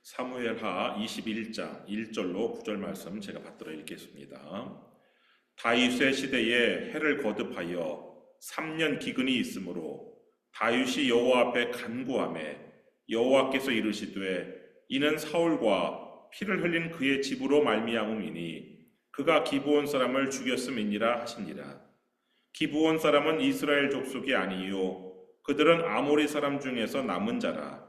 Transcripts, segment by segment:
사무엘하 21장 1절로 9절 말씀 제가 받들어 읽겠습니다. 다윗의 시대에 해를 거듭하여 3년 기근이 있으므로 다윗이 여호와 앞에 간구하매 여호와께서 이르시되 이는 사울과 피를 흘린 그의 집으로 말미암음이니 그가 기브온 사람을 죽였음이니라 하시니라. 기브온 사람은 이스라엘 족속이 아니요 그들은 아모리 사람 중에서 남은 자라.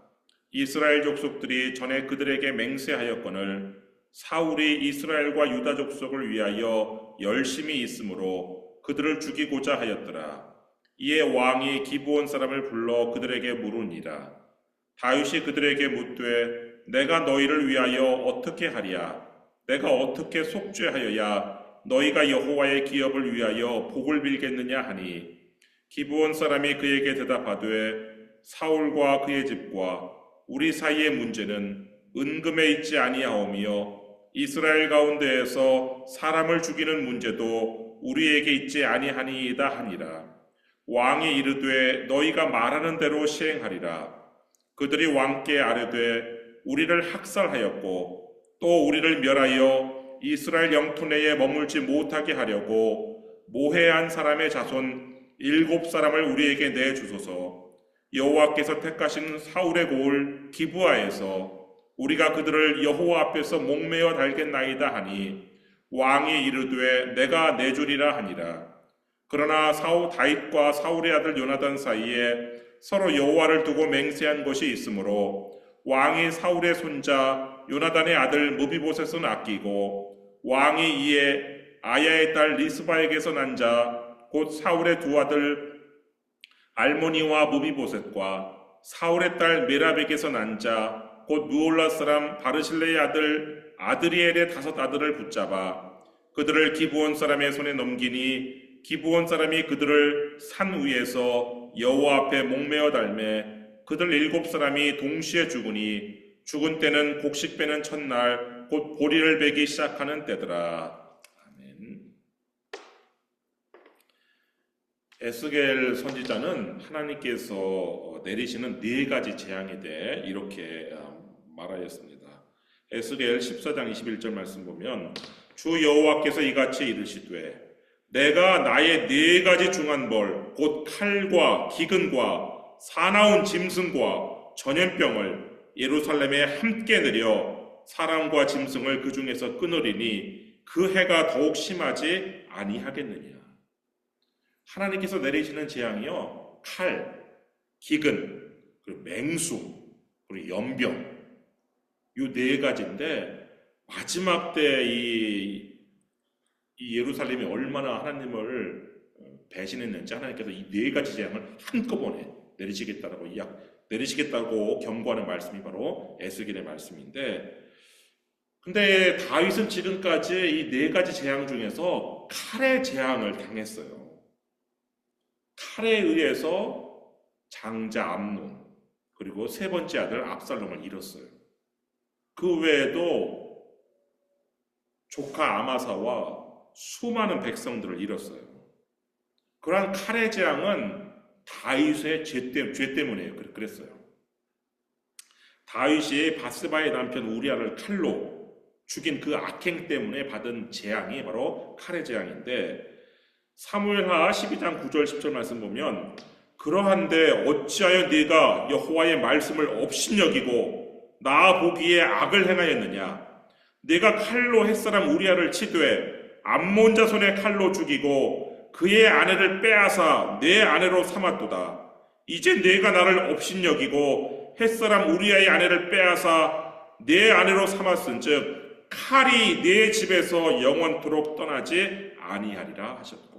이스라엘 족속들이 전에 그들에게 맹세하였거늘 사울이 이스라엘과 유다 족속을 위하여 열심히 있으므로 그들을 죽이고자 하였더라. 이에 왕이 기브온 사람을 불러 그들에게 물으니라. 다윗이 그들에게 묻되 내가 너희를 위하여 어떻게 하랴? 내가 어떻게 속죄하여야 너희가 여호와의 기업을 위하여 복을 빌겠느냐 하니 기브온 사람이 그에게 대답하되 사울과 그의 집과 우리 사이의 문제는 은금에 있지 아니하오며 이스라엘 가운데에서 사람을 죽이는 문제도 우리에게 있지 아니하니이다 하니라. 왕이 이르되 너희가 말하는 대로 시행하리라. 그들이 왕께 아뢰되 우리를 학살하였고 또 우리를 멸하여 이스라엘 영토 내에 머물지 못하게 하려고 모해한 사람의 자손 7사람을 우리에게 내주소서. 여호와께서 택하신 사울의 고을 기브아에서 우리가 그들을 여호와 앞에서 목매어 달겠나이다 하니 왕이 이르되 내가 내주리라 하니라. 그러나 다윗과 사울의 아들 요나단 사이에 서로 여호와를 두고 맹세한 것이 있으므로 왕이 사울의 손자 요나단의 아들 무비보셋은 아끼고 왕이 이에 아야의 딸 리스바에게서 난 자 곧 사울의 두 아들 알모니와 무비보셋과 사울의 딸 메랍에게서 난 자 곧 무올라 사람 바르실레의 아들 아드리엘의 5 아들을 붙잡아 그들을 기브온 사람의 손에 넘기니 기브온 사람이 그들을 산 위에서 여호와 앞에 목매어 달매 그들 7사람이 동시에 죽으니 죽은 때는 곡식 빼는 첫날 곧 보리를 베기 시작하는 때더라. 아멘. 에스겔 선지자는 하나님께서 내리시는 4가지 재앙에 대해 이렇게 말하였습니다. 에스겔 14장 21절 말씀 보면 주 여호와께서 이같이 이르시되 내가 나의 4가지 중한 벌 곧 칼과 기근과 사나운 짐승과 전염병을 예루살렘에 함께 내려 사람과 짐승을 그 중에서 끊으리니 그 해가 더욱 심하지 아니하겠느냐. 하나님께서 내리시는 재앙이요, 칼, 기근, 그리고 맹수, 그리고 연병, 이 4가지인데 마지막 때 이 예루살렘이 얼마나 하나님을 배신했는지 하나님께서 이 4가지 재앙을 한꺼번에 내리시겠다고 경고하는 말씀이 바로 에스겔의 말씀인데, 근데 다윗은 지금까지 이 4가지 재앙 중에서 칼의 재앙을 당했어요. 칼에 의해서 장자 암논 그리고 3번째 아들 압살롬을 잃었어요. 그 외에도 조카 아마사와 수많은 백성들을 잃었어요. 그러한 칼의 재앙은 다윗의 죄 때문에 그랬어요. 다윗이 바스바의 남편 우리아를 칼로 죽인 그 악행 때문에 받은 재앙이 바로 칼의 재앙인데, 사무엘하 12장 9절 10절 말씀 보면 그러한데 어찌하여 네가 여호와의 말씀을 업신여기고 나 보기에 악을 행하였느냐. 네가 칼로 햇사람 우리아를 치되 암몬 자손의 칼로 죽이고 그의 아내를 빼앗아 내 아내로 삼았도다. 이제 네가 나를 업신여기고 햇사람 우리아의 아내를 빼앗아 내 아내로 삼았은즉 칼이 네 집에서 영원토록 떠나지 아니하리라 하셨고,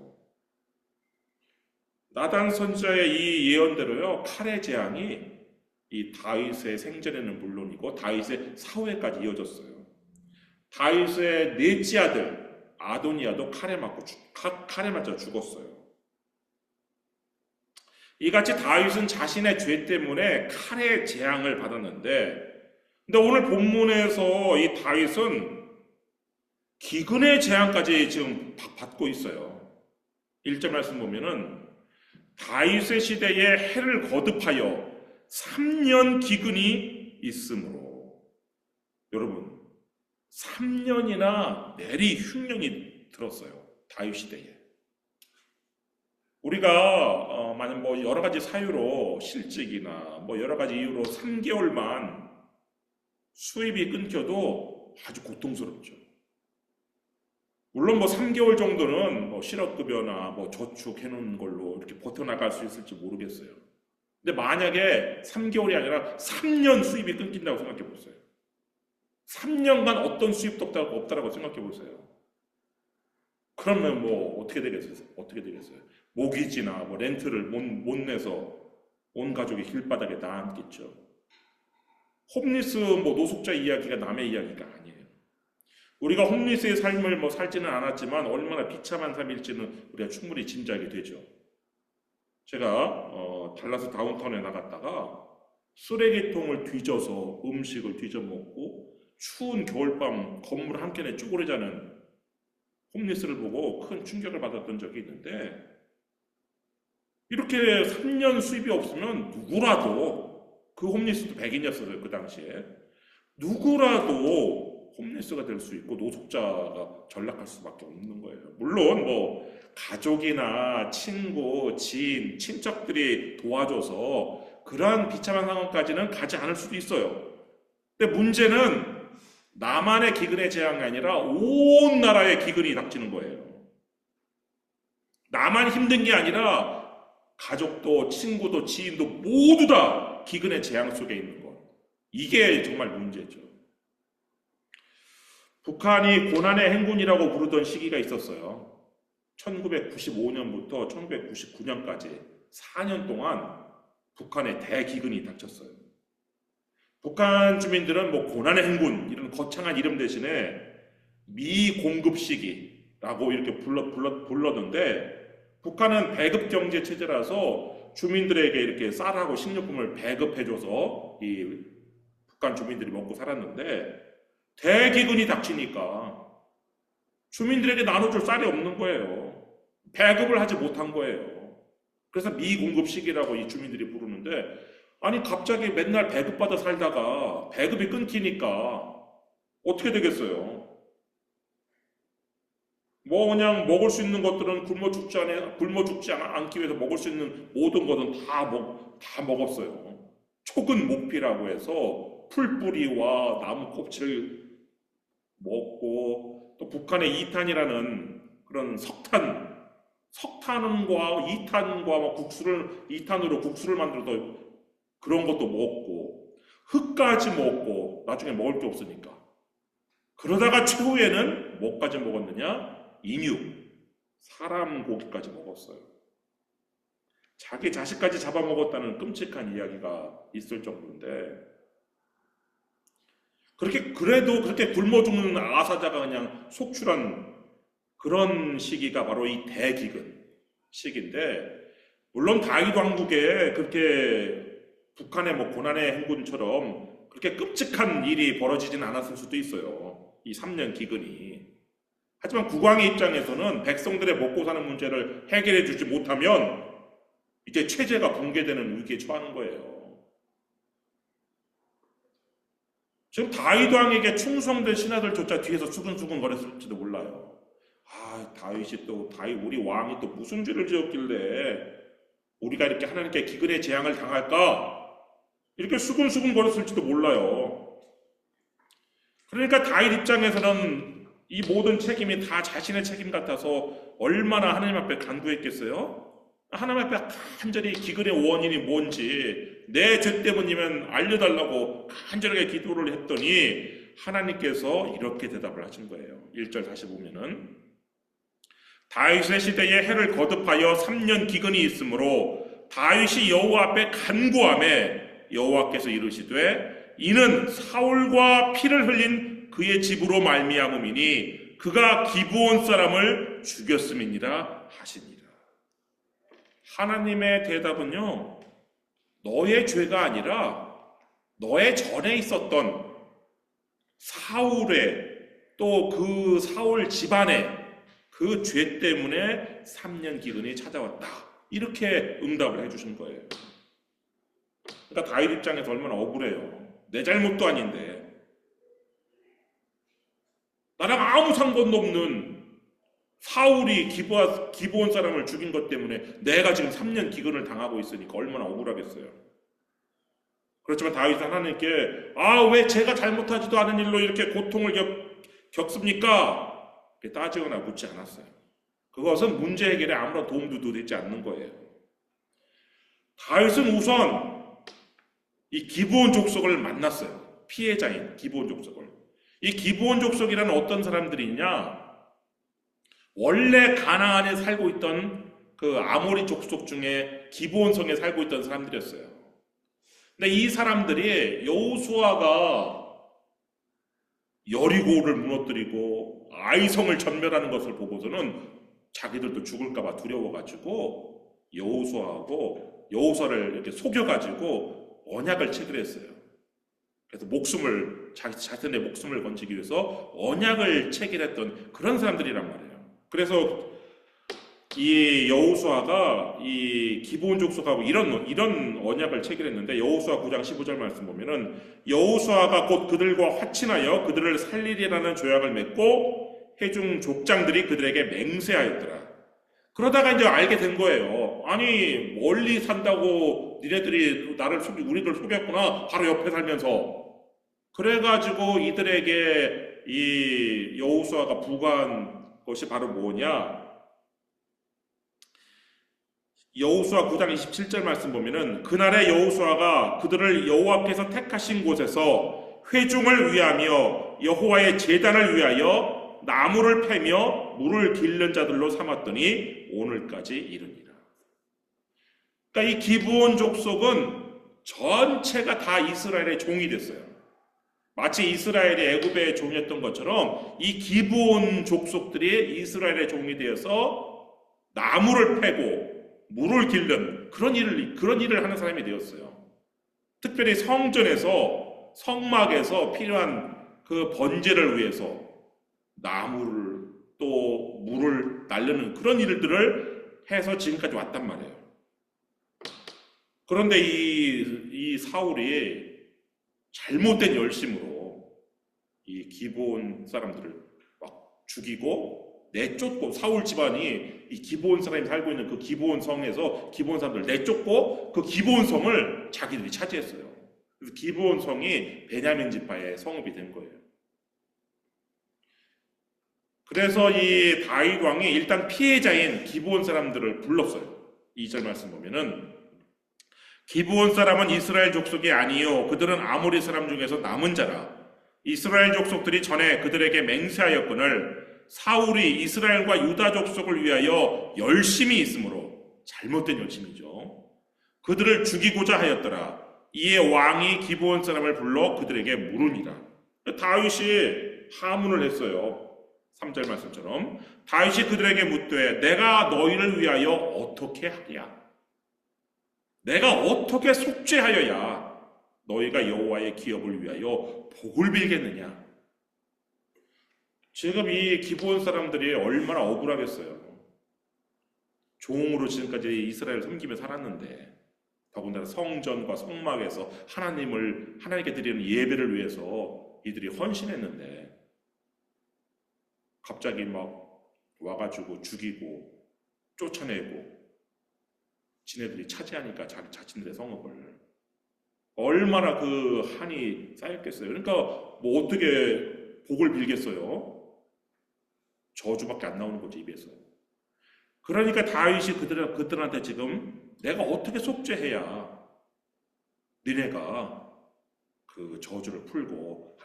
나단 선지자의 이 예언대로요, 칼의 재앙이 이 다윗의 생전에는 물론이고 다윗의 사후에까지 이어졌어요. 다윗의 4째 아들 아도니아도 칼에 맞아 죽었어요. 이같이 다윗은 자신의 죄 때문에 칼의 재앙을 받았는데, 근데 오늘 본문에서 이 다윗은 기근의 재앙까지 지금 받고 있어요. 1절 말씀 보면은 다윗의 시대에 해를 거듭하여 3년 기근이 있으므로, 여러분 3년이나 내리 흉년이 들었어요. 다윗 시대에. 우리가 만약 뭐 여러 가지 사유로 실직이나 뭐 여러 가지 이유로 3개월만 수입이 끊겨도 아주 고통스럽죠. 물론 뭐 3개월 정도는 뭐 실업급여나 뭐 저축해 놓은 걸로 이렇게 버텨나갈 수 있을지 모르겠어요. 근데 만약에 3개월이 아니라 3년 수입이 끊긴다고 생각해 보세요. 3년간 어떤 수입도 없다라고 생각해 보세요. 그러면 뭐 어떻게 되겠어요? 어떻게 되겠어요? 모기지나 뭐 렌트를 못 내서 온 가족이 길바닥에 나앉겠죠. 홈리스 뭐 노숙자 이야기가 남의 이야기가 아니에요. 우리가 홈리스의 삶을 뭐 살지는 않았지만 얼마나 비참한 삶일지는 우리가 충분히 짐작이 되죠. 제가 달라스 다운타운에 나갔다가 쓰레기통을 뒤져서 음식을 뒤져 먹고 추운 겨울밤 건물 한 켠에 쭈그려 자는 홈리스를 보고 큰 충격을 받았던 적이 있는데, 이렇게 3년 수입이 없으면 누구라도, 그 홈리스도 백인이었어요 그 당시에, 누구라도 홈리스가 될 수 있고 노숙자가 전락할 수밖에 없는 거예요. 물론 뭐 가족이나 친구, 지인, 친척들이 도와줘서 그러한 비참한 상황까지는 가지 않을 수도 있어요. 근데 문제는 나만의 기근의 재앙이 아니라 온 나라의 기근이 닥치는 거예요. 나만 힘든 게 아니라 가족도 친구도 지인도 모두 다 기근의 재앙 속에 있는 것. 이게 정말 문제죠. 북한이 고난의 행군이라고 부르던 시기가 있었어요. 1995년부터 1999년까지 4년 동안 북한에 대기근이 닥쳤어요. 북한 주민들은 뭐 고난의 행군 이런 거창한 이름 대신에 미공급 시기라고 이렇게 불러던데, 북한은 배급 경제 체제라서 주민들에게 이렇게 쌀하고 식료품을 배급해줘서 이 북한 주민들이 먹고 살았는데, 대기근이 닥치니까 주민들에게 나눠줄 쌀이 없는 거예요. 배급을 하지 못한 거예요. 그래서 미공급 시기라고 이 주민들이 부르는데, 아니 갑자기 맨날 배급받아 살다가 배급이 끊기니까 어떻게 되겠어요? 뭐 그냥 먹을 수 있는 것들은 굶어 죽지 않기 위해서 먹을 수 있는 모든 것은 다 먹었어요. 촉은 목피라고 해서 풀뿌리와 나무 껍질을 먹고, 또 북한의 이탄이라는 그런 석탄과 이탄과 뭐 이탄으로 국수를 만들어서 그런 것도 먹고, 흙까지 먹고, 나중에 먹을 게 없으니까. 그러다가 최후에는 뭐까지 먹었느냐? 인육, 사람 고기까지 먹었어요. 자기 자식까지 잡아먹었다는 끔찍한 이야기가 있을 정도인데, 그래도 그렇게 굶어 죽는 아사자가 그냥 속출한 그런 시기가 바로 이 대기근 시기인데, 물론 다윗 왕국에 그렇게 북한의 뭐 고난의 행군처럼 그렇게 끔찍한 일이 벌어지진 않았을 수도 있어요. 이 3년 기근이. 하지만 국왕의 입장에서는 백성들의 먹고 사는 문제를 해결해 주지 못하면 이제 체제가 붕괴되는 위기에 처하는 거예요. 지금 다윗 왕에게 충성된 신하들조차 뒤에서 수근수근 거렸을지도 몰라요. 우리 왕이 또 무슨 죄를 지었길래 우리가 이렇게 하나님께 기근의 재앙을 당할까? 이렇게 수근수근 거렸을지도 몰라요. 그러니까 다윗 입장에서는 이 모든 책임이 다 자신의 책임 같아서 얼마나 하나님 앞에 간구했겠어요? 하나님 앞에 간절히 기근의 원인이 뭔지 내 죄 때문이면 알려달라고 간절하게 기도를 했더니 하나님께서 이렇게 대답을 하신 거예요. 1절 다시 보면은, 다윗의 시대에 해를 거듭하여 3년 기근이 있으므로 다윗이 여호와 앞에 간구하매 여호와께서 이르시되 이는 사울과 피를 흘린 그의 집으로 말미암음이니 그가 기브온 사람을 죽였음이니라 하시니라. 하나님의 대답은요, 너의 죄가 아니라 너의 전에 있었던 사울의, 또 그 사울 집안의 그 죄 때문에 3년 기근이 찾아왔다. 이렇게 응답을 해주신 거예요. 그러니까 다윗 입장에서 얼마나 억울해요. 내 잘못도 아닌데. 나랑 아무 상관도 없는 사울이 기브온 사람을 죽인 것 때문에 내가 지금 3년 기근을 당하고 있으니까 얼마나 억울하겠어요. 그렇지만 다윗은 하나님께 왜 제가 잘못하지도 않은 일로 이렇게 고통을 겪습니까? 따지거나 묻지 않았어요. 그것은 문제 해결에 아무런 도움도 되지 않는 거예요. 다윗은 우선 이 기브온 족속을 만났어요. 피해자인 기브온 족속을. 이 기브온 족속이라는 어떤 사람들이냐? 원래 가나안에 살고 있던 그 아모리 족속 중에 기브온 성에 살고 있던 사람들이었어요. 근데 이 사람들이 여호수아가 여리고를 무너뜨리고 아이성을 전멸하는 것을 보고서는 자기들도 죽을까봐 두려워가지고 여호수아를 이렇게 속여가지고 언약을 체결했어요. 그래서 자신의 목숨을 건지기 위해서 언약을 체결했던 그런 사람들이란 말이에요. 그래서 이 여호수아가 이 기브온 족속하고 이런 언약을 체결했는데 여호수아 9장 15절 말씀 보면은 여호수아가 곧 그들과 화친하여 그들을 살리리라는 조약을 맺고 회중 족장들이 그들에게 맹세하였더라. 그러다가 이제 알게 된 거예요. 아니 멀리 산다고 니네들이 우리들 속였구나. 바로 옆에 살면서. 그래가지고 이들에게 이 여호수아가 부과한 것이 바로 뭐냐? 여호수아 9장 27절 말씀 보면은 그날에 여호수아가 그들을 여호와께서 택하신 곳에서 회중을 위하며 여호와의 제단을 위하여 나무를 패며 물을 길른 자들로 삼았더니 오늘까지 이르니라. 그러니까 이 기브온 족속은 전체가 다 이스라엘의 종이 됐어요. 마치 이스라엘이 애굽의 종이었던 것처럼 이 기브온 족속들이 이스라엘의 종이 되어서 나무를 패고 물을 길른 그런 일을 하는 사람이 되었어요. 특별히 성전에서 성막에서 필요한 그 번제를 위해서 나무를 또 물을 날르는 그런 일들을 해서 지금까지 왔단 말이에요. 그런데 이 사울이 잘못된 열심으로 이 기브온 사람들을 막 죽이고 내쫓고 사울 집안이 이 기브온 사람이 살고 있는 그 기브온 성에서 기브온 사람들 내쫓고 그 기브온 성을 자기들이 차지했어요. 그래서 기브온 성이 베냐민 지파의 성읍이 된 거예요. 그래서 이 다윗 왕이 일단 피해자인 기브온 사람들을 불렀어요. 2절 말씀 보면은 기브온 사람은 이스라엘 족속이 아니요 그들은 아모리 사람 중에서 남은 자라. 이스라엘 족속들이 전에 그들에게 맹세하였거늘 사울이 이스라엘과 유다 족속을 위하여 열심히 있으므로 잘못된 열심이죠. 그들을 죽이고자 하였더라. 이에 왕이 기브온 사람을 불러 그들에게 물으니라. 다윗이 하문을 했어요. 3절 말씀처럼 다윗이 그들에게 묻되 내가 너희를 위하여 어떻게 하랴? 내가 어떻게 속죄하여야 너희가 여호와의 기업을 위하여 복을 빌겠느냐? 지금 이 기브온 사람들이 얼마나 억울하겠어요. 종으로 지금까지 이스라엘을 섬기며 살았는데 더군다나 성전과 성막에서 하나님께 드리는 예배를 위해서 이들이 헌신했는데 갑자기 막 와가지고 죽이고 쫓아내고 지네들이 차지하니까 자신들의 성읍을 얼마나 그 한이 쌓였겠어요. 그러니까 뭐 어떻게 복을 빌겠어요? 저주밖에 안 나오는 거죠, 입에서. 그러니까 다윗이 그들한테 지금 내가 어떻게 속죄해야 너네가 그 저주를 풀고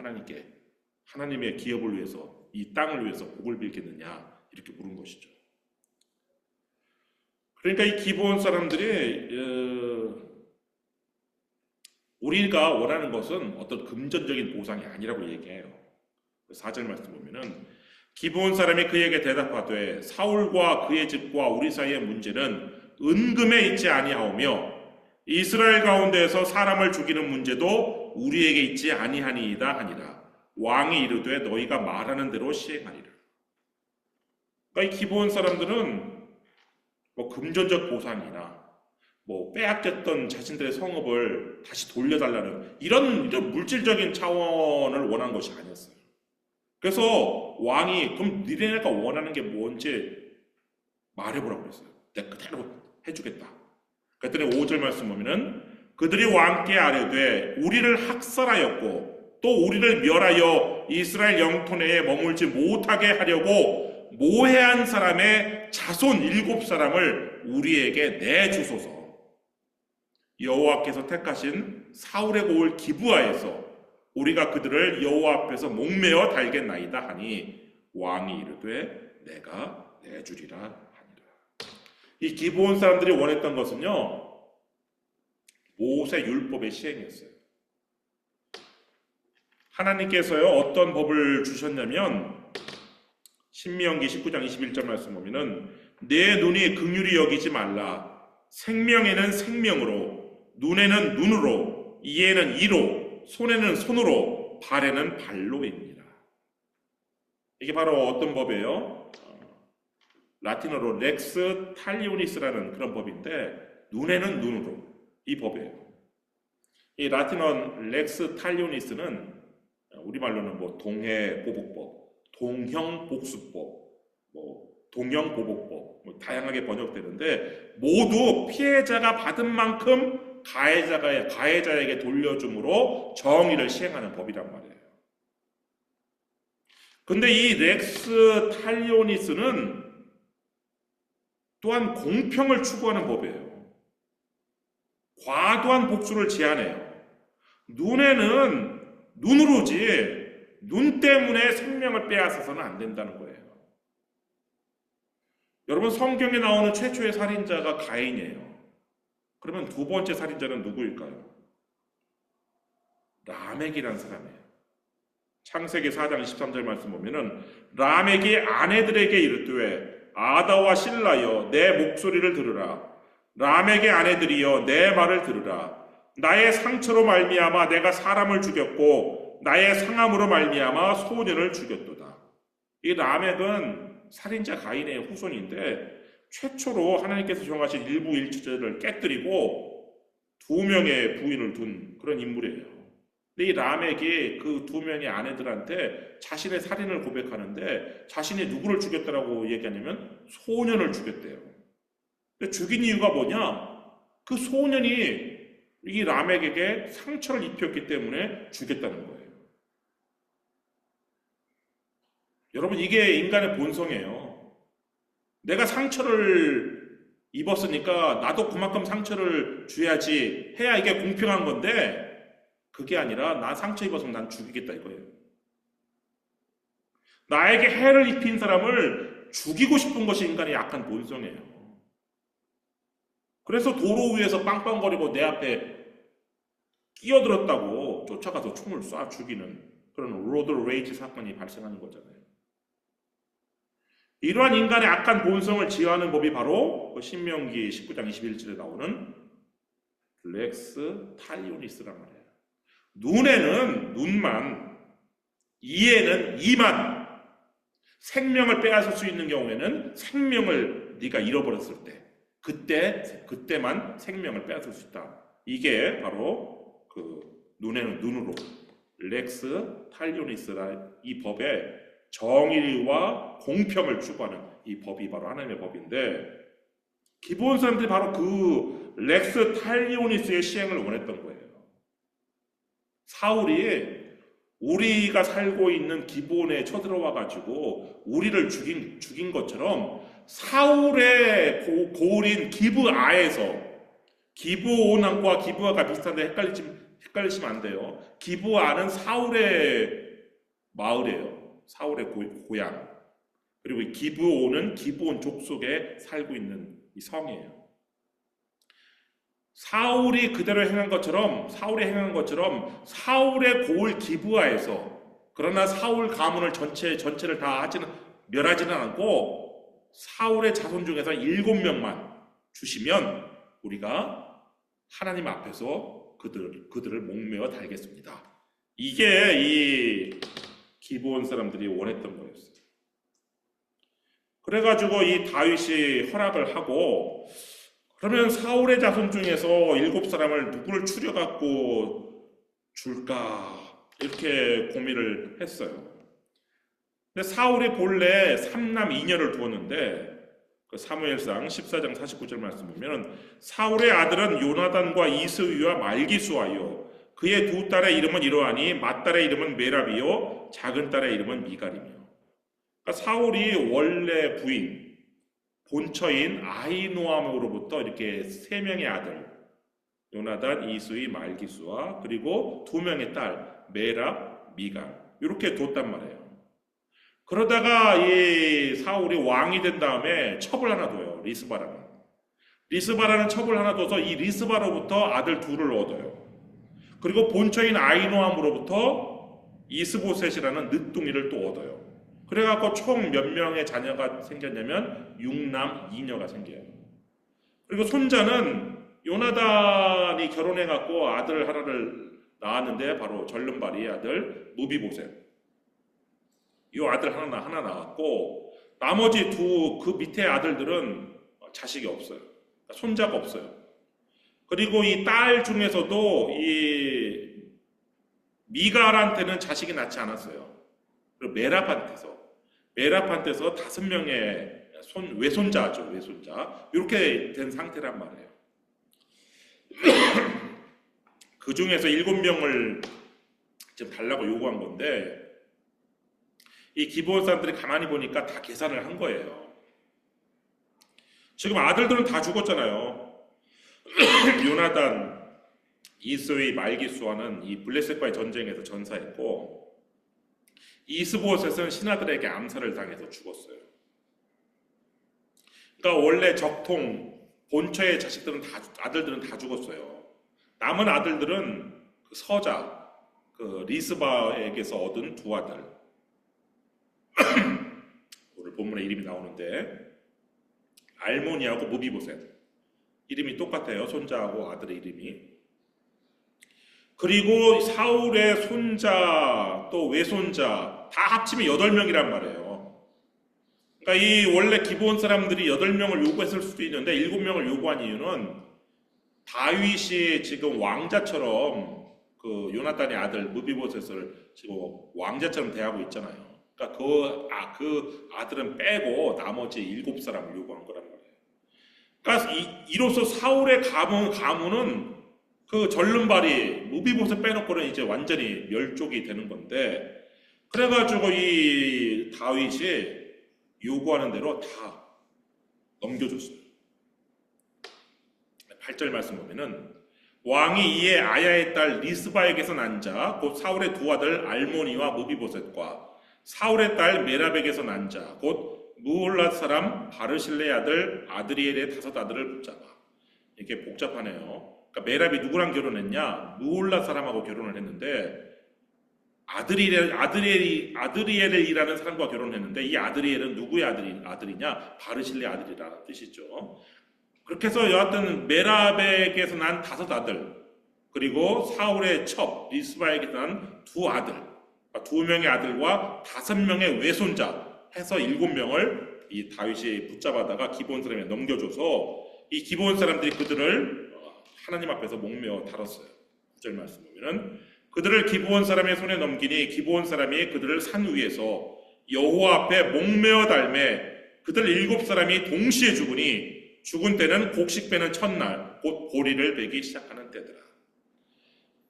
하나님의 기업을 위해서 이 땅을 위해서 복을 빌겠느냐 이렇게 물은 것이죠. 그러니까 이 기브온 사람들이 우리가 원하는 것은 어떤 금전적인 보상이 아니라고 얘기해요. 4절 말씀 보면은 기브온 사람이 그에게 대답하되 사울과 그의 집과 우리 사이의 문제는 은금에 있지 아니하오며 이스라엘 가운데에서 사람을 죽이는 문제도 우리에게 있지 아니하니이다 하니라. 왕이 이르되 너희가 말하는 대로 시행하리라. 그러니까 이 기브온 사람들은 뭐 금전적 보상이나 뭐 빼앗겼던 자신들의 성읍을 다시 돌려달라는 이런 물질적인 차원을 원한 것이 아니었어요. 그래서 왕이 그럼 니네가 원하는 게 뭔지 말해보라고 그랬어요. 내가 그대로 해주겠다. 그랬더니 5절 말씀 보면은 그들이 왕께 아뢰되 우리를 학살하였고 또 우리를 멸하여 이스라엘 영토 내에 머물지 못하게 하려고 모해한 사람의 자손 7사람을 우리에게 내주소서. 여호와께서 택하신 사울의 고을 기브아에서 우리가 그들을 여호와 앞에서 목매어 달겠나이다 하니 왕이 이르되 내가 내주리라 하니라. 이 기브온 사람들이 원했던 것은요, 모세 율법의 시행이었어요. 하나님께서요 어떤 법을 주셨냐면 신명기 19장 21절 말씀 보면은 내 눈이 긍휼히 여기지 말라. 생명에는 생명으로, 눈에는 눈으로, 이에는 이로, 손에는 손으로, 발에는 발로입니다. 이게 바로 어떤 법이에요? 라틴어로 렉스 탈리오니스라는 그런 법인데 눈에는 눈으로 이 법이에요. 이 라틴어 렉스 탈리오니스는 우리말로는 뭐 동해보복법, 동형복수법, 뭐 동형보복법 뭐 다양하게 번역되는데 모두 피해자가 받은 만큼 가해자에게 돌려줌으로 정의를 시행하는 법이란 말이에요. 근데 이 렉스 탈리오니스는 또한 공평을 추구하는 법이에요. 과도한 복수를 제한해요. 눈에는 눈으로지 눈 때문에 생명을 빼앗아서는 안 된다는 거예요. 여러분, 성경에 나오는 최초의 살인자가 가인이에요. 그러면 두 번째 살인자는 누구일까요? 라멕이라는 사람이에요. 창세기 4장 23절 말씀 보면은 라멕이 아내들에게 이르되 아다와 실라여 내 목소리를 들으라. 라멕의 아내들이여 내 말을 들으라. 나의 상처로 말미암아 내가 사람을 죽였고 나의 상함으로 말미암아 소년을 죽였도다. 이 라멕은 살인자 가인의 후손인데 최초로 하나님께서 정하신 일부 일처제를 깨뜨리고 2명의 부인을 둔 그런 인물이에요. 근데 이 라멕이 그 2명의 아내들한테 자신의 살인을 고백하는데 자신이 누구를 죽였다라고 얘기하냐면 소년을 죽였대요. 근데 죽인 이유가 뭐냐? 그 소년이 이 라멕에게 상처를 입혔기 때문에 죽였다는 거예요. 여러분, 이게 인간의 본성이에요. 내가 상처를 입었으니까 나도 그만큼 상처를 줘야지 해야 이게 공평한 건데 그게 아니라 나 상처 입었으면 난 죽이겠다 이거예요. 나에게 해를 입힌 사람을 죽이고 싶은 것이 인간의 약한 본성이에요. 그래서 도로 위에서 빵빵거리고 내 앞에 끼어들었다고 쫓아가서 총을 쏴 죽이는 그런 로드 레이지 사건이 발생하는 거잖아요. 이러한 인간의 악한 본성을 제어하는 법이 바로 신명기 19장 21절에 나오는 렉스 탈리오니스란 말이에요. 눈에는 눈만, 이에는 이만, 생명을 빼앗을 수 있는 경우에는 생명을 네가 잃어버렸을 때 그때만 생명을 빼앗을 수 있다. 이게 바로 그 눈에는 눈으로 렉스 탈리오니스라 이 법의 정의와 공평을 추구하는 이 법이 바로 하나님의 법인데 기브온 사람들이 바로 그 렉스 탈리오니스의 시행을 원했던 거예요. 사울이 우리가 살고 있는 기브온에 쳐들어와 가지고 우리를 죽인 것처럼 사울의 고을인 기브아에서 기브온과 기브아가 비슷한데 헷갈리시면 안 돼요. 기브아는 사울의 마을이에요. 사울의 고향. 그리고 이 기브온은 기브온 족속에 살고 있는 이 성이에요. 사울이 행한 것처럼 사울의 고을 기브아에서 그러나 사울 가문을 전체를 다 멸하지는 않고 사울의 자손 중에서 7명만 주시면 우리가 하나님 앞에서 그들을 목매어 달겠습니다. 이게 이 기브온 사람들이 원했던 거였어요. 그래가지고 이 다윗이 허락을 하고 그러면 사울의 자손 중에서 7사람을 누구를 추려갖고 줄까 이렇게 고민을 했어요. 근데 사울이 본래 3남 2녀를 두었는데 그 사무엘상 14장 49절 말씀 보면 사울의 아들은 요나단과 이스위와 말기수하여 그의 두 딸의 이름은 이러하니 맏딸의 이름은 메랍이요 작은 딸의 이름은 미갈이며. 그러니까 사울이 원래 부인 본처인 아히노암으로부터 이렇게 세 명의 아들 요나단, 이스위, 말기수와 그리고 두 명의 딸 메랍, 미갈 이렇게 뒀단 말이에요. 그러다가 이 사울이 왕이 된 다음에 첩을 하나 둬요. 리스바라는 첩을 하나 둬서 이 리스바로부터 아들 둘을 얻어요. 그리고 본처인 아히노암으로부터 이스보셋이라는 늦둥이를 또 얻어요. 그래갖고 총 몇 명의 자녀가 생겼냐면 6남 2녀가 생겨요. 그리고 손자는 요나단이 결혼해갖고 아들 하나를 낳았는데 바로 절름발이의 아들 무비보셋. 이 아들 하나 낳았고 나머지 그 밑에 아들들은 자식이 없어요. 그러니까 손자가 없어요. 그리고 이 딸 중에서도 이 미갈한테는 자식이 낳지 않았어요. 그리고 메랍한테서 5명의 외손자죠. 외손자. 이렇게 된 상태란 말이에요. 그 중에서 7명을 지금 달라고 요구한 건데 이 기브온 사람들이 가만히 보니까 다 계산을 한 거예요. 지금 아들들은 다 죽었잖아요. 요나단, 이스위, 말기수와는 이 블레셋과의 전쟁에서 전사했고 이스보셋은 신하들에게 암살을 당해서 죽었어요. 그러니까 원래 적통 본처의 아들들은 다 죽었어요. 남은 아들들은 그 서자, 그 리스바에게서 얻은 두 아들. 오늘 본문에 이름이 나오는데 알모니하고 무비보셋 이름이 똑같아요. 손자하고 아들의 이름이. 그리고 사울의 손자 또 외손자 다 합치면 8명이란 말이에요. 그러니까 이 원래 기브온 사람들이 8명을 요구했을 수도 있는데 7명을 요구한 이유는 다윗이 지금 왕자처럼 그 요나단의 아들 무비보셋을 지금 왕자처럼 대하고 있잖아요. 그러니까 그 아들은 빼고 나머지 7사람을 요구한 거란 말이에요. 그러니까 이로써 사울의 가문은 그 절름발이 무비보셋 빼놓고는 이제 완전히 멸족이 되는 건데 그래가지고 이 다윗이 요구하는 대로 다 넘겨줬어요. 8절 말씀 보면은 왕이 이에 아야의 딸 리스바에게서 난 자 곧 사울의 두 아들 알모니와 무비보셋과 사울의 딸 메랍에게서 난 자 곧 무올랏 사람 바르실레의 아들 아드리엘의 5 아들을 붙잡아. 이게 복잡하네요. 그러니까 메랍이 누구랑 결혼했냐? 무올랏 사람하고 결혼을 했는데 아드리엘이라는 사람과 결혼했는데 이 아드리엘은 누구의 아들이냐? 바르실레의 아들이라는 뜻이죠. 그렇게 해서 여하튼 메랍에게서 난 5 아들 그리고 사울의 첩 리스바에게서 난 2 아들 2명의 아들과 5명의 외손자 해서 7명을 이 다윗이 붙잡아다가 기브온 사람에 넘겨줘서 이 기브온 사람들이 그들을 하나님 앞에서 목매어 다뤘어요. 9절 말씀 보면은 그들을 기브온 사람의 손에 넘기니 기브온 사람이 그들을 산 위에서 여호와 앞에 목매어 달매 그들 7사람이 동시에 죽으니 죽은 때는 곡식 빼는 첫날 곧 보리를 베기 시작하는 때더라.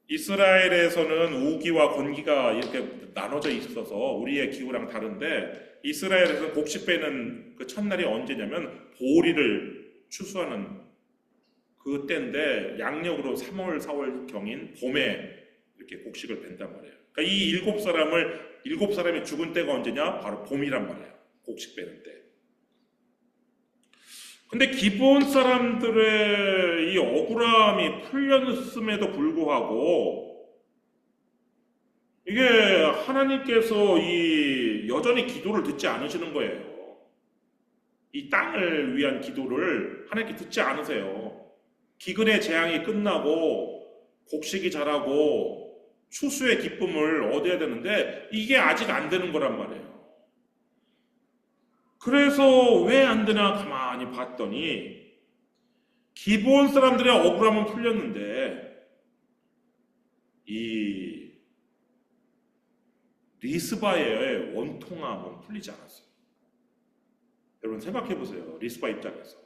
이스라엘에서는 우기와 건기가 이렇게 나눠져 있어서 우리의 기후랑 다른데 이스라엘에서는 곡식 빼는 그 첫날이 언제냐면 보리를 추수하는 그 때인데 양력으로 3월, 4월 경인 봄에 이렇게 곡식을 뺀단 말이에요. 그러니까 이 7사람이 죽은 때가 언제냐? 바로 봄이란 말이에요. 곡식 빼는 때. 근데 기브온 사람들의 이 억울함이 풀렸음에도 불구하고 이게 하나님께서 이 여전히 기도를 듣지 않으시는 거예요. 이 땅을 위한 기도를 하나님께 듣지 않으세요. 기근의 재앙이 끝나고 곡식이 자라고 추수의 기쁨을 얻어야 되는데 이게 아직 안 되는 거란 말이에요. 그래서 왜 안 되나 가만히 봤더니 기브온 사람들의 억울함은 풀렸는데 이 리스바의 원통함은 풀리지 않았어요. 여러분 생각해 보세요. 리스바 입장에서.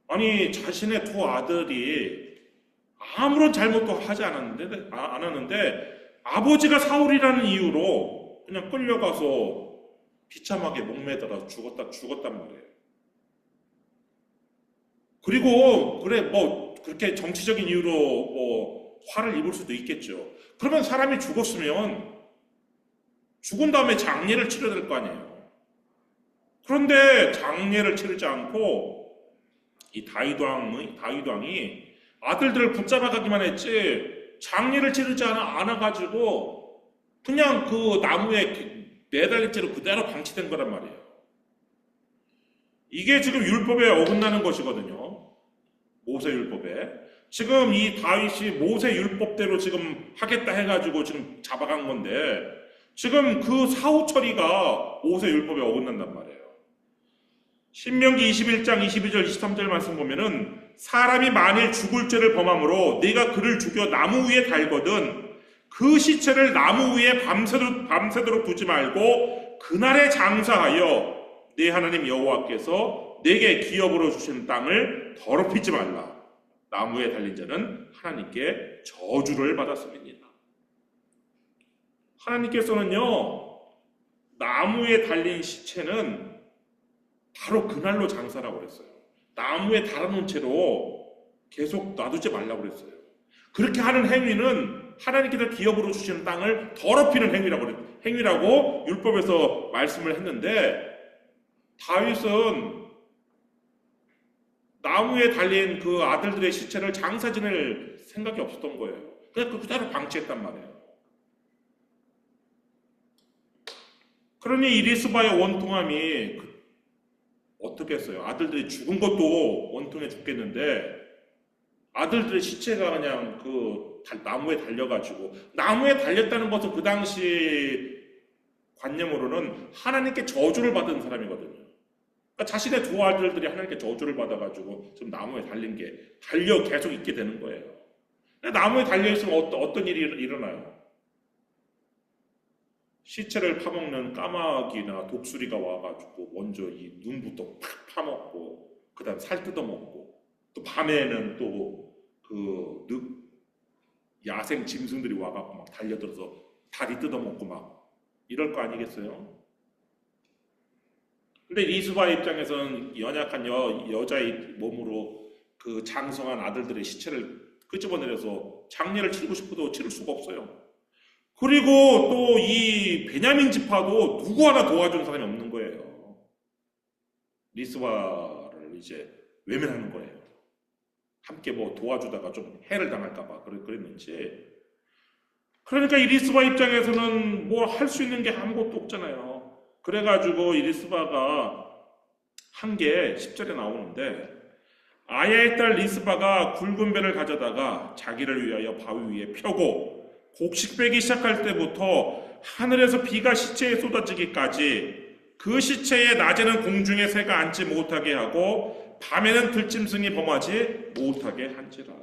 아니 자신의 두 아들이 아무런 잘못도 하지 않았는데 아버지가 사울이라는 이유로 그냥 끌려가서 비참하게 목매달아 죽었단 말이에요. 그리고 그래 뭐 그렇게 정치적인 이유로 뭐 화를 입을 수도 있겠죠. 그러면 사람이 죽었으면 죽은 다음에 장례를 치러야 될 거 아니에요. 그런데 장례를 치르지 않고 이 다윗 왕이 아들들을 붙잡아가기만 했지 장례를 치르지 않아가지고 그냥 그 나무에 매달린 채로 그대로 방치된 거란 말이에요. 이게 지금 율법에 어긋나는 것이거든요. 모세 율법에. 지금 이 다윗이 모세 율법대로 지금 하겠다 해가지고 지금 잡아간 건데 지금 그 사후 처리가 모세 율법에 어긋난단 말이에요. 신명기 21장 22절 23절 말씀 보면은 사람이 만일 죽을 죄를 범함으로 네가 그를 죽여 나무 위에 달거든 그 시체를 나무 위에 밤새도록 두지 말고 그날에 장사하여 네 하나님 여호와께서 내게 기업으로 주신 땅을 더럽히지 말라. 나무에 달린 자는 하나님께 저주를 받았습니다. 하나님께서는요 나무에 달린 시체는 바로 그날로 장사라고 그랬어요. 나무에 달아놓은 채로 계속 놔두지 말라고 그랬어요. 그렇게 하는 행위는 하나님께서 기업으로 주시는 땅을 더럽히는 행위라고 율법에서 말씀을 했는데 다윗은 나무에 달린 그 아들들의 시체를 장사 지낼 생각이 없었던 거예요. 그냥 그대로 방치했단 말이에요. 그러니 이 리스바의 원통함이 어떻게 했어요? 아들들이 죽은 것도 원통해 죽겠는데 아들들의 시체가 그냥 그 나무에 달려가지고 나무에 달렸다는 것은 그 당시 관념으로는 하나님께 저주를 받은 사람이거든요. 그러니까 자신의 두 아들들이 하나님께 저주를 받아가지고 지금 나무에 달린 게 달려 계속 있게 되는 거예요. 나무에 달려있으면 어떤 일이 일어나요? 시체를 파먹는 까마귀나 독수리가 와가지고 먼저 이 눈부터 팍 파먹고 그 다음 살 뜯어먹고 또 밤에는 또 그 야생 짐승들이 와가지고 막 달려들어서 다리 뜯어먹고 막 이럴 거 아니겠어요? 근데 리스바 입장에서는 연약한 여자의 몸으로 그 장성한 아들들의 시체를 끄집어내려서 장례를 치르고 싶어도 치를 수가 없어요. 그리고 또 이 베냐민 지파도 누구 하나 도와주는 사람이 없는 거예요. 리스바를 이제 외면하는 거예요. 함께 뭐 도와주다가 좀 해를 당할까봐 그랬는지. 그러니까 이 리스바 입장에서는 뭐 할 수 있는 게 아무것도 없잖아요. 그래가지고 이 리스바가 한 게 10절에 나오는데 아야의 딸 리스바가 굵은 배를 가져다가 자기를 위하여 바위 위에 펴고 곡식 빼기 시작할 때부터 하늘에서 비가 시체에 쏟아지기까지 그 시체에 낮에는 공중에 새가 앉지 못하게 하고 밤에는 들짐승이 범하지 못하게 한지라.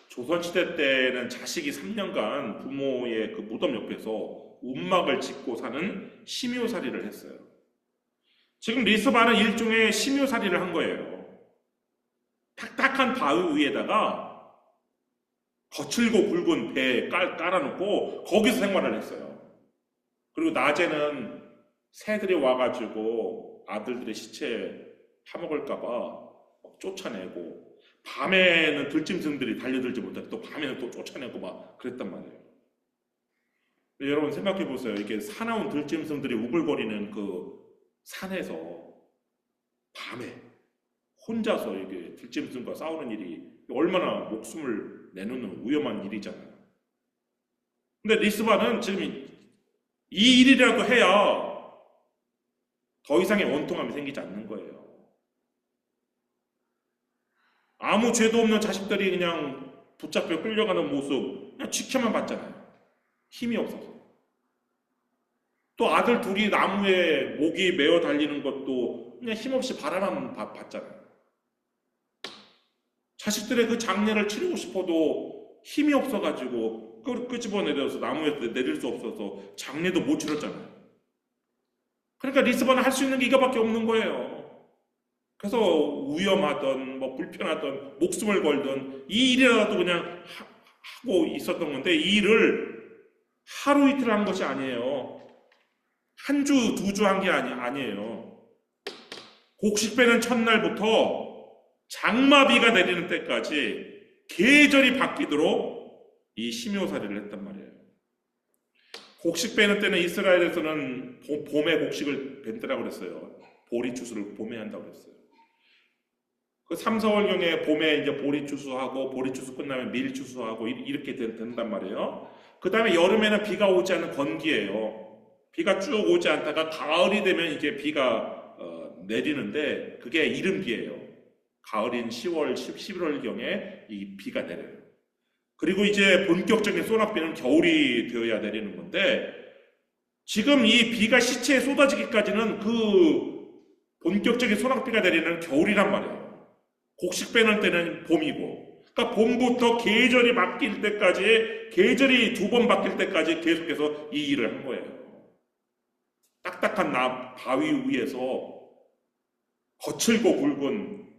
조선시대 때는 자식이 3년간 부모의 그 무덤 옆에서 움막을 짓고 사는 심요살이를 했어요. 지금 리스바는 일종의 심요살이를 한 거예요. 탁탁한 바위 위에다가 거칠고 굵은 배에 깔아놓고 거기서 생활을 했어요. 그리고 낮에는 새들이 와가지고 아들들의 시체 파먹을까봐 쫓아내고 밤에는 들짐승들이 달려들지 못하게 또 밤에는 또 쫓아내고 막 그랬단 말이에요. 여러분 생각해 보세요. 이렇게 사나운 들짐승들이 우글거리는 그 산에서 밤에 혼자서 이게 들짐승과 싸우는 일이 얼마나 목숨을 내놓는 위험한 일이잖아요. 근데 리스바는 지금 이 일이라도 해야 더 이상의 원통함이 생기지 않는 거예요. 아무 죄도 없는 자식들이 그냥 붙잡혀 끌려가는 모습 그냥 지켜만 봤잖아요. 힘이 없어서. 또 아들 둘이 나무에 목이 메어 달리는 것도 그냥 힘없이 바라만 봤잖아요. 자식들의 그 장례를 치르고 싶어도 힘이 없어가지고 끄집어내려서 나무에서 내릴 수 없어서 장례도 못 치렀잖아요. 그러니까 리스바는 할 수 있는 게 이거밖에 없는 거예요. 그래서 위험하던 뭐 불편하던 목숨을 걸던 이 일이라도 그냥 하고 있었던 건데, 이 일을 하루 이틀 한 것이 아니에요. 한 주, 두 주 한 게 아니에요. 곡식 빼는 첫날부터 장마비가 내리는 때까지 계절이 바뀌도록 이 심효살이를 했단 말이에요. 곡식 빼는 때는 이스라엘에서는 봄에 곡식을 벤다라고 그랬어요. 보리 추수를 봄에 한다고 그랬어요. 그 3, 4월경에 봄에 이제 보리 추수하고, 보리 추수 끝나면 밀 추수하고 이렇게 된단 말이에요. 그 다음에 여름에는 비가 오지 않는 건기예요. 비가 쭉 오지 않다가 가을이 되면 이제 비가 내리는데, 그게 이른비예요. 가을인 10월, 11월경에 이 비가 내려요. 그리고 이제 본격적인 소낙비는 겨울이 되어야 내리는 건데, 지금 이 비가 시체에 쏟아지기까지는 그 본격적인 소낙비가 내리는 겨울이란 말이에요. 곡식 빼는 때는 봄이고, 그러니까 봄부터 계절이 바뀔 때까지, 계절이 두 번 바뀔 때까지 계속해서 이 일을 한 거예요. 딱딱한 바위 위에서 거칠고 굵은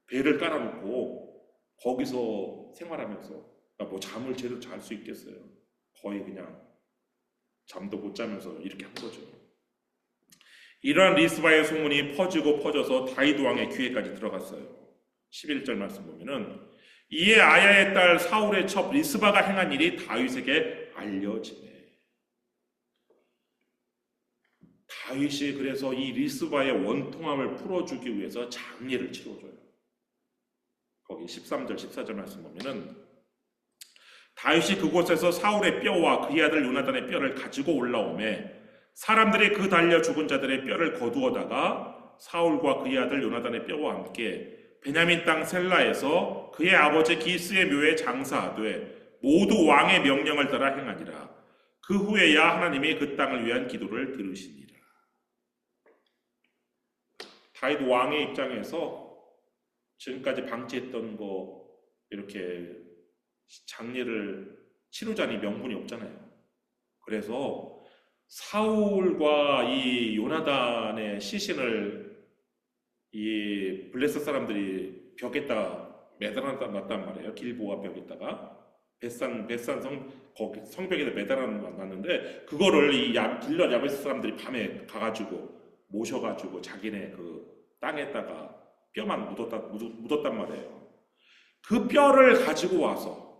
배를 깔아놓고 거기서 생활하면서, 그러니까 뭐 잠을 제대로 잘 수 있겠어요. 거의 그냥 잠도 못 자면서 이렇게 한 거죠. 이러한 리스바의 소문이 퍼지고 퍼져서 다윗 왕의 귀에까지 들어갔어요. 11절 말씀 보면은, 이에 아야의 딸 사울의 첩 리스바가 행한 일이 다윗에게 알려지네. 다윗이 그래서 이 리스바의 원통함을 풀어주기 위해서 장례를 치러줘요. 거기 13절 14절 말씀 보면은, 다윗이 그곳에서 사울의 뼈와 그의 아들 요나단의 뼈를 가지고 올라오매 사람들이 그 달려 죽은 자들의 뼈를 거두어다가 사울과 그의 아들 요나단의 뼈와 함께 베냐민 땅 셀라에서 그의 아버지 기스의 묘에 장사하되 모두 왕의 명령을 따라 행하니라. 그 후에야 하나님이 그 땅을 위한 기도를 들으시니라. 다윗 왕의 입장에서 지금까지 방치했던 거 이렇게 장례를 치르자니 명분이 없잖아요. 그래서 사울과 이 요나단의 시신을 이 블레셋 사람들이 벽에다 매달아놨단 말이에요. 길보아 벽에다가 벳산 거기 성벽에다 매달아놨는데, 그거를 이 길러 야베스 사람들이 밤에 가가지고 모셔가지고 자기네 그 땅에다가 뼈만 묻었단 말이에요. 그 뼈를 가지고 와서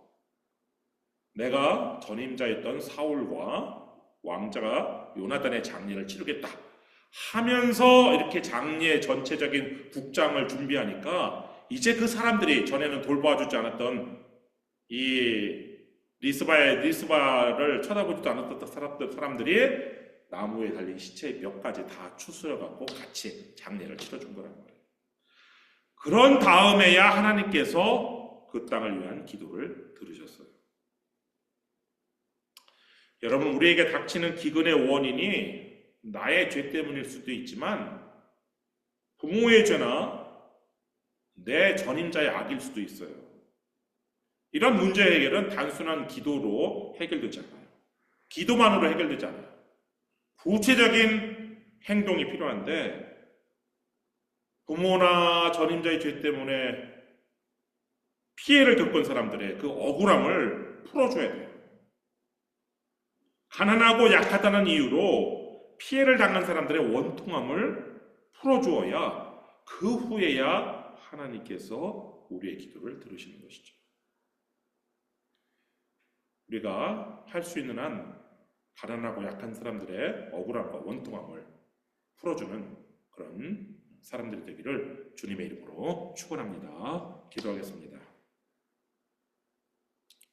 내가 전임자였던 사울과 왕자가 요나단의 장례를 치르겠다 하면서 이렇게 장례 전체적인 국장을 준비하니까, 이제 그 사람들이 전에는 돌봐주지 않았던 이 리스바를 쳐다보지도 않았던 사람들이 나무에 달린 시체의 뼈까지 다 추스려갖고 같이 장례를 치러준 거란 말이에요. 그런 다음에야 하나님께서 그 땅을 위한 기도를 들으셨어요. 여러분, 우리에게 닥치는 기근의 원인이 나의 죄 때문일 수도 있지만 부모의 죄나 내 전임자의 악일 수도 있어요. 이런 문제 해결은 단순한 기도로 해결되지 않아요. 기도만으로 해결되지 않아요. 구체적인 행동이 필요한데, 부모나 전임자의 죄 때문에 피해를 겪은 사람들의 그 억울함을 풀어줘야 돼요. 가난하고 약하다는 이유로 피해를 당한 사람들의 원통함을 풀어주어야 그 후에야 하나님께서 우리의 기도를 들으시는 것이죠. 우리가 할 수 있는 한 가난하고 약한 사람들의 억울함과 원통함을 풀어주는 그런 사람들이 되기를 주님의 이름으로 축원합니다. 기도하겠습니다.